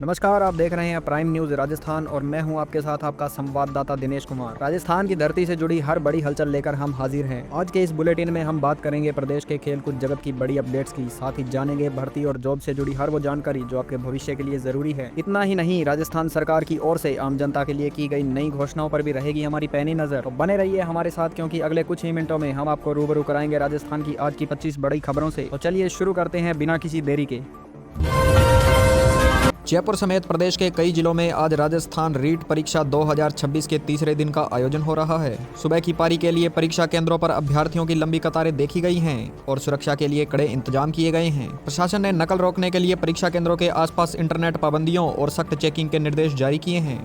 नमस्कार, आप देख रहे हैं प्राइम न्यूज़ राजस्थान और मैं हूं आपके साथ आपका संवाददाता दिनेश कुमार। राजस्थान की धरती से जुड़ी हर बड़ी हलचल लेकर हम हाजिर हैं। आज के इस बुलेटिन में हम बात करेंगे प्रदेश के खेलकूद जगत की बड़ी अपडेट्स की, साथ ही जानेंगे भर्ती और जॉब से जुड़ी हर वो जानकारी जो आपके भविष्य के लिए जरूरी है। इतना ही नहीं, राजस्थान सरकार की ओर से आम जनता के लिए की गई नई घोषणाओं पर भी रहेगी हमारी पैनी नजर। तो बने रहिए हमारे साथ, क्योंकि अगले कुछ ही मिनटों में हम आपको रूबरू कराएंगे राजस्थान की आज की 25 बड़ी खबरों से। तो चलिए शुरू करते हैं बिना किसी देरी के। जयपुर समेत प्रदेश के कई जिलों में आज राजस्थान रीट परीक्षा 2026 के तीसरे दिन का आयोजन हो रहा है। सुबह की पारी के लिए परीक्षा केंद्रों पर अभ्यर्थियों की लंबी कतारें देखी गई हैं और सुरक्षा के लिए कड़े इंतजाम किए गए हैं। प्रशासन ने नकल रोकने के लिए परीक्षा केंद्रों के आसपास इंटरनेट पाबंदियों और सख्त चेकिंग के निर्देश जारी किए हैं।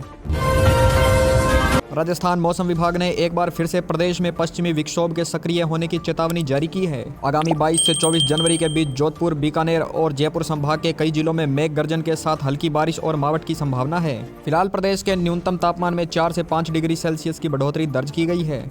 राजस्थान मौसम विभाग ने एक बार फिर से प्रदेश में पश्चिमी विक्षोभ के सक्रिय होने की चेतावनी जारी की है। आगामी 22 से 24 जनवरी के बीच जोधपुर, बीकानेर और जयपुर संभाग के कई जिलों में मेघ गर्जन के साथ हल्की बारिश और मावठ की संभावना है। फिलहाल प्रदेश के न्यूनतम तापमान में 4 से 5 डिग्री सेल्सियस की बढ़ोतरी दर्ज की गई है।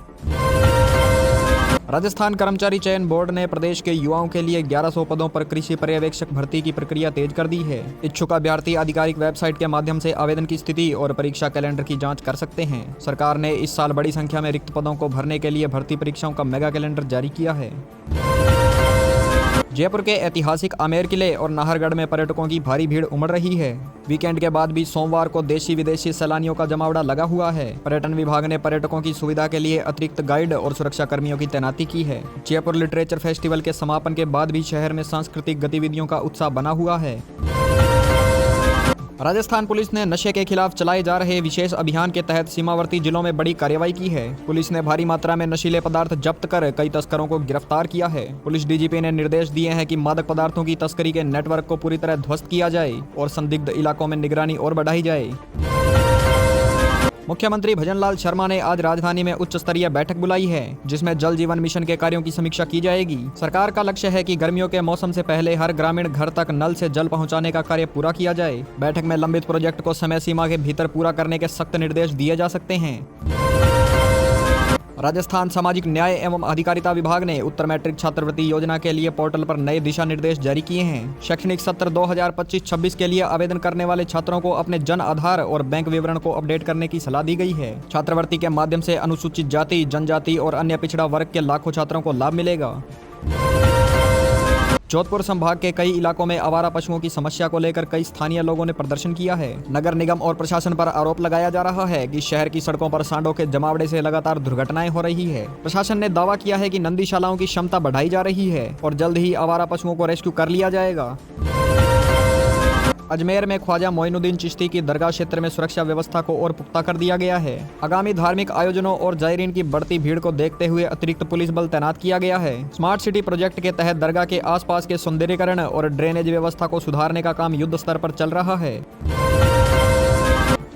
राजस्थान कर्मचारी चयन बोर्ड ने प्रदेश के युवाओं के लिए 1100 पदों पर कृषि पर्यवेक्षक भर्ती की प्रक्रिया तेज कर दी है। इच्छुक अभ्यर्थी आधिकारिक वेबसाइट के माध्यम से आवेदन की स्थिति और परीक्षा कैलेंडर की जांच कर सकते हैं। सरकार ने इस साल बड़ी संख्या में रिक्त पदों को भरने के लिए भर्ती परीक्षाओं का मेगा कैलेंडर जारी किया है। जयपुर के ऐतिहासिक आमेर किले और नाहरगढ़ में पर्यटकों की भारी भीड़ उमड़ रही है। वीकेंड के बाद भी सोमवार को देशी विदेशी सैलानियों का जमावड़ा लगा हुआ है। पर्यटन विभाग ने पर्यटकों की सुविधा के लिए अतिरिक्त गाइड और सुरक्षा कर्मियों की तैनाती की है। जयपुर लिटरेचर फेस्टिवल के समापन के बाद भी शहर में सांस्कृतिक गतिविधियों का उत्साह बना हुआ है। राजस्थान पुलिस ने नशे के खिलाफ चलाए जा रहे विशेष अभियान के तहत सीमावर्ती जिलों में बड़ी कार्रवाई की है। पुलिस ने भारी मात्रा में नशीले पदार्थ जब्त कर कई तस्करों को गिरफ्तार किया है। पुलिस डीजीपी ने निर्देश दिए हैं कि मादक पदार्थों की तस्करी के नेटवर्क को पूरी तरह ध्वस्त किया जाए और संदिग्ध इलाकों में निगरानी और बढ़ाई जाए। मुख्यमंत्री भजनलाल शर्मा ने आज राजधानी में उच्च स्तरीय बैठक बुलाई है, जिसमें जल जीवन मिशन के कार्यों की समीक्षा की जाएगी। सरकार का लक्ष्य है कि गर्मियों के मौसम से पहले हर ग्रामीण घर तक नल से जल पहुंचाने का कार्य पूरा किया जाए। बैठक में लंबित प्रोजेक्ट को समय सीमा के भीतर पूरा करने के सख्त निर्देश दिए जा सकते हैं। राजस्थान सामाजिक न्याय एवं अधिकारिता विभाग ने उत्तर मैट्रिक छात्रवृत्ति योजना के लिए पोर्टल पर नए दिशा निर्देश जारी किए हैं। शैक्षणिक सत्र 2025-26 के लिए आवेदन करने वाले छात्रों को अपने जन आधार और बैंक विवरण को अपडेट करने की सलाह दी गई है। छात्रवृत्ति के माध्यम से अनुसूचित जाति, जनजाति और अन्य पिछड़ा वर्ग के लाखों छात्रों को लाभ मिलेगा। जोधपुर संभाग के कई इलाकों में आवारा पशुओं की समस्या को लेकर कई स्थानीय लोगों ने प्रदर्शन किया है। नगर निगम और प्रशासन पर आरोप लगाया जा रहा है कि शहर की सड़कों पर सांडों के जमावड़े से लगातार दुर्घटनाएं हो रही है। प्रशासन ने दावा किया है कि नंदीशालाओं की क्षमता बढ़ाई जा रही है और जल्द ही आवारा पशुओं को रेस्क्यू कर लिया जाएगा। अजमेर में ख्वाजा मोइनुद्दीन चिश्ती की दरगाह क्षेत्र में सुरक्षा व्यवस्था को और पुख्ता कर दिया गया है। आगामी धार्मिक आयोजनों और जायरीन की बढ़ती भीड़ को देखते हुए अतिरिक्त पुलिस बल तैनात किया गया है। स्मार्ट सिटी प्रोजेक्ट के तहत दरगाह के आसपास के सौंदर्यीकरण और ड्रेनेज व्यवस्था को सुधारने का काम युद्ध स्तर पर चल रहा है।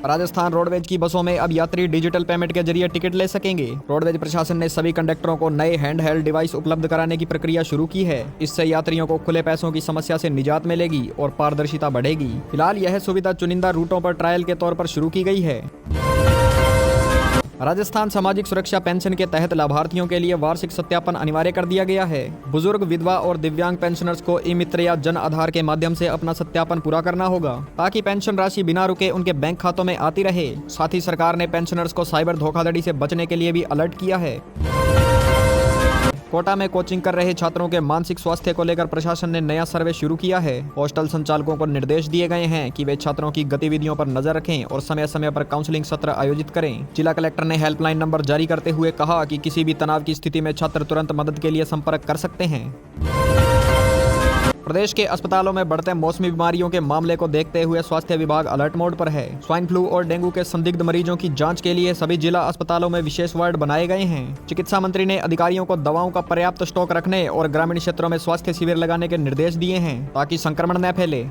राजस्थान रोडवेज की बसों में अब यात्री डिजिटल पेमेंट के जरिए टिकट ले सकेंगे। रोडवेज प्रशासन ने सभी कंडक्टरों को नए हैंड हेल्ड डिवाइस उपलब्ध कराने की प्रक्रिया शुरू की है। इससे यात्रियों को खुले पैसों की समस्या से निजात मिलेगी और पारदर्शिता बढ़ेगी। फिलहाल यह सुविधा चुनिंदा रूटों पर ट्रायल के तौर पर शुरू की गई है। राजस्थान सामाजिक सुरक्षा पेंशन के तहत लाभार्थियों के लिए वार्षिक सत्यापन अनिवार्य कर दिया गया है। बुजुर्ग, विधवा और दिव्यांग पेंशनर्स को ई मित्र या जन आधार के माध्यम से अपना सत्यापन पूरा करना होगा, ताकि पेंशन राशि बिना रुके उनके बैंक खातों में आती रहे। साथ ही सरकार ने पेंशनर्स को साइबर धोखाधड़ी से बचने के लिए भी अलर्ट किया है। कोटा में कोचिंग कर रहे छात्रों के मानसिक स्वास्थ्य को लेकर प्रशासन ने नया सर्वे शुरू किया है। हॉस्टल संचालकों को निर्देश दिए गए हैं कि वे छात्रों की गतिविधियों पर नजर रखें और समय समय पर काउंसलिंग सत्र आयोजित करें। जिला कलेक्टर ने हेल्पलाइन नंबर जारी करते हुए कहा कि किसी भी तनाव की स्थिति में छात्र तुरंत मदद के लिए संपर्क कर सकते हैं। प्रदेश के अस्पतालों में बढ़ते मौसमी बीमारियों के मामले को देखते हुए स्वास्थ्य विभाग अलर्ट मोड पर है। स्वाइन फ्लू और डेंगू के संदिग्ध मरीजों की जांच के लिए सभी जिला अस्पतालों में विशेष वार्ड बनाए गए हैं। चिकित्सा मंत्री ने अधिकारियों को दवाओं का पर्याप्त स्टॉक रखने और ग्रामीण क्षेत्रों में स्वास्थ्य शिविर लगाने के निर्देश दिए हैं, ताकि संक्रमण न फैले।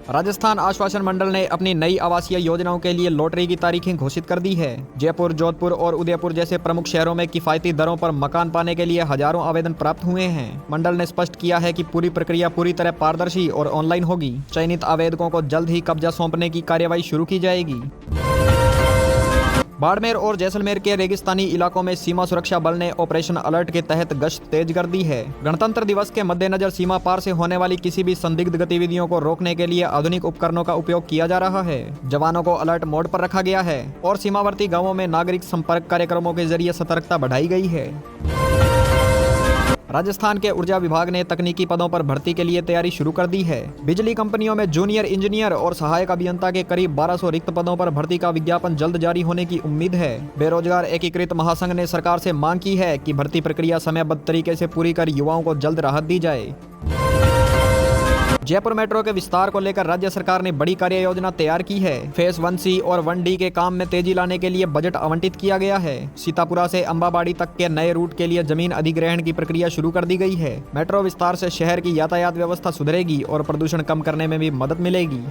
राजस्थान आश्वासन मंडल ने अपनी नई आवासीय योजनाओं के लिए लॉटरी की तारीखें घोषित कर दी है। जयपुर, जोधपुर और उदयपुर जैसे प्रमुख शहरों में किफायती दरों पर मकान पाने के लिए हजारों आवेदन प्राप्त हुए हैं। मंडल ने स्पष्ट किया है कि पूरी प्रक्रिया पूरी तरह पारदर्शी और ऑनलाइन होगी। चयनित आवेदकों को जल्द ही कब्जा सौंपने की कार्यवाही शुरू की जाएगी। बाड़मेर और जैसलमेर के रेगिस्तानी इलाकों में सीमा सुरक्षा बल ने ऑपरेशन अलर्ट के तहत गश्त तेज कर दी है। गणतंत्र दिवस के मद्देनजर सीमा पार से होने वाली किसी भी संदिग्ध गतिविधियों को रोकने के लिए आधुनिक उपकरणों का उपयोग किया जा रहा है। जवानों को अलर्ट मोड पर रखा गया है और सीमावर्ती गांवों में नागरिक संपर्क कार्यक्रमों के जरिए सतर्कता बढ़ाई गई है। राजस्थान के ऊर्जा विभाग ने तकनीकी पदों पर भर्ती के लिए तैयारी शुरू कर दी है। बिजली कंपनियों में जूनियर इंजीनियर और सहायक अभियंता के करीब 1200 रिक्त पदों पर भर्ती का विज्ञापन जल्द जारी होने की उम्मीद है। बेरोजगार एकीकृत महासंघ ने सरकार से मांग की है कि भर्ती प्रक्रिया समयबद्ध तरीके से पूरी कर युवाओं को जल्द राहत दी जाए। जयपुर मेट्रो के विस्तार को लेकर राज्य सरकार ने बड़ी कार्य योजना तैयार की है। फेज 1C और 1D के काम में तेजी लाने के लिए बजट आवंटित किया गया है। सीतापुरा से अंबाबाड़ी तक के नए रूट के लिए जमीन अधिग्रहण की प्रक्रिया शुरू कर दी गई है। मेट्रो विस्तार से शहर की यातायात व्यवस्था सुधरेगी और प्रदूषण कम करने में भी मदद मिलेगी।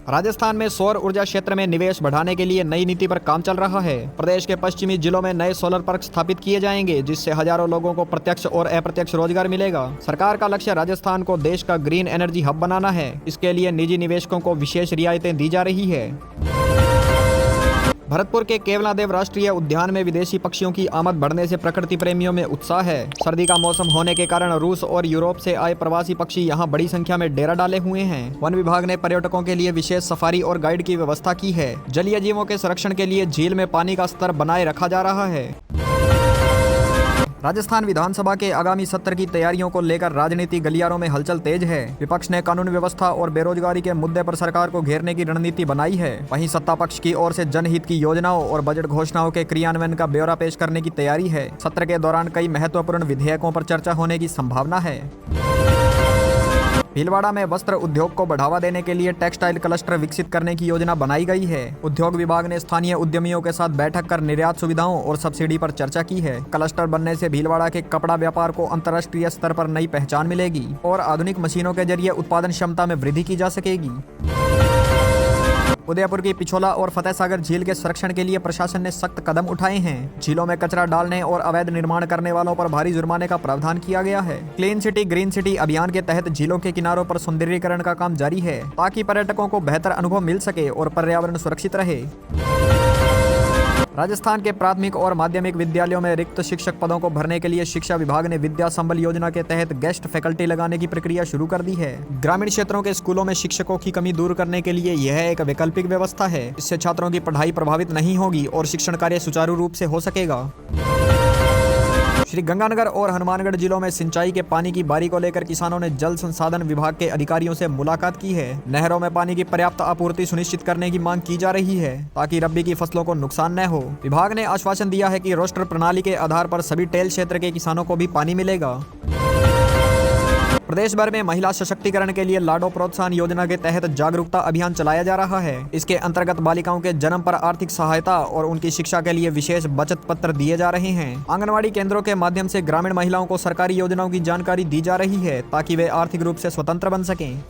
राजस्थान में सौर ऊर्जा क्षेत्र में निवेश बढ़ाने के लिए नई नीति पर काम चल रहा है। प्रदेश के पश्चिमी जिलों में नए सोलर पार्क स्थापित किए जाएंगे, जिससे हजारों लोगों को प्रत्यक्ष और अप्रत्यक्ष रोजगार मिलेगा। सरकार का लक्ष्य राजस्थान को देश का ग्रीन एनर्जी हब बनाना है। इसके लिए निजी निवेशकों को विशेष रियायतें दी जा रही है। भरतपुर के केवलादेव राष्ट्रीय उद्यान में विदेशी पक्षियों की आमद बढ़ने से प्रकृति प्रेमियों में उत्साह है। सर्दी का मौसम होने के कारण रूस और यूरोप से आए प्रवासी पक्षी यहां बड़ी संख्या में डेरा डाले हुए हैं। वन विभाग ने पर्यटकों के लिए विशेष सफारी और गाइड की व्यवस्था की है। जलीय जीवों के संरक्षण के लिए झील में पानी का स्तर बनाए रखा जा रहा है। राजस्थान विधानसभा के आगामी सत्र की तैयारियों को लेकर राजनीति गलियारों में हलचल तेज है। विपक्ष ने कानून व्यवस्था और बेरोजगारी के मुद्दे पर सरकार को घेरने की रणनीति बनाई है। वहीं सत्ता पक्ष की ओर से जनहित की योजनाओं और बजट घोषणाओं के क्रियान्वयन का ब्यौरा पेश करने की तैयारी है। सत्र के दौरान कई महत्वपूर्ण विधेयकों पर चर्चा होने की संभावना है। भीलवाड़ा में वस्त्र उद्योग को बढ़ावा देने के लिए टेक्सटाइल क्लस्टर विकसित करने की योजना बनाई गई है। उद्योग विभाग ने स्थानीय उद्यमियों के साथ बैठक कर निर्यात सुविधाओं और सब्सिडी पर चर्चा की है। क्लस्टर बनने से भीलवाड़ा के कपड़ा व्यापार को अंतर्राष्ट्रीय स्तर पर नई पहचान मिलेगी और आधुनिक मशीनों के जरिए उत्पादन क्षमता में वृद्धि की जा सकेगी। उदयपुर की पिछोला और फतेह सागर झील के संरक्षण के लिए प्रशासन ने सख्त कदम उठाए हैं। झीलों में कचरा डालने और अवैध निर्माण करने वालों पर भारी जुर्माने का प्रावधान किया गया है। क्लीन सिटी ग्रीन सिटी अभियान के तहत झीलों के किनारों पर सौंदर्यीकरण का काम जारी है, ताकि पर्यटकों को बेहतर अनुभव मिल सके और पर्यावरण सुरक्षित रहे। राजस्थान के प्राथमिक और माध्यमिक विद्यालयों में रिक्त शिक्षक पदों को भरने के लिए शिक्षा विभाग ने विद्या संबल योजना के तहत गेस्ट फैकल्टी लगाने की प्रक्रिया शुरू कर दी है। ग्रामीण क्षेत्रों के स्कूलों में शिक्षकों की कमी दूर करने के लिए यह एक वैकल्पिक व्यवस्था है। इससे छात्रों की पढ़ाई प्रभावित नहीं होगी और शिक्षण कार्य सुचारू रूप से हो सकेगा। श्री गंगानगर और हनुमानगढ़ जिलों में सिंचाई के पानी की बारी को लेकर किसानों ने जल संसाधन विभाग के अधिकारियों से मुलाकात की है। नहरों में पानी की पर्याप्त आपूर्ति सुनिश्चित करने की मांग की जा रही है, ताकि रबी की फसलों को नुकसान न हो। विभाग ने आश्वासन दिया है कि रोस्टर प्रणाली के आधार पर सभी टेल क्षेत्र के किसानों को भी पानी मिलेगा। प्रदेश भर में महिला सशक्तिकरण के लिए लाडो प्रोत्साहन योजना के तहत जागरूकता अभियान चलाया जा रहा है। इसके अंतर्गत बालिकाओं के जन्म पर आर्थिक सहायता और उनकी शिक्षा के लिए विशेष बचत पत्र दिए जा रहे हैं। आंगनवाड़ी केंद्रों के माध्यम से ग्रामीण महिलाओं को सरकारी योजनाओं की जानकारी दी जा रही है, ताकि वे आर्थिक रूप से स्वतंत्र बन सकें।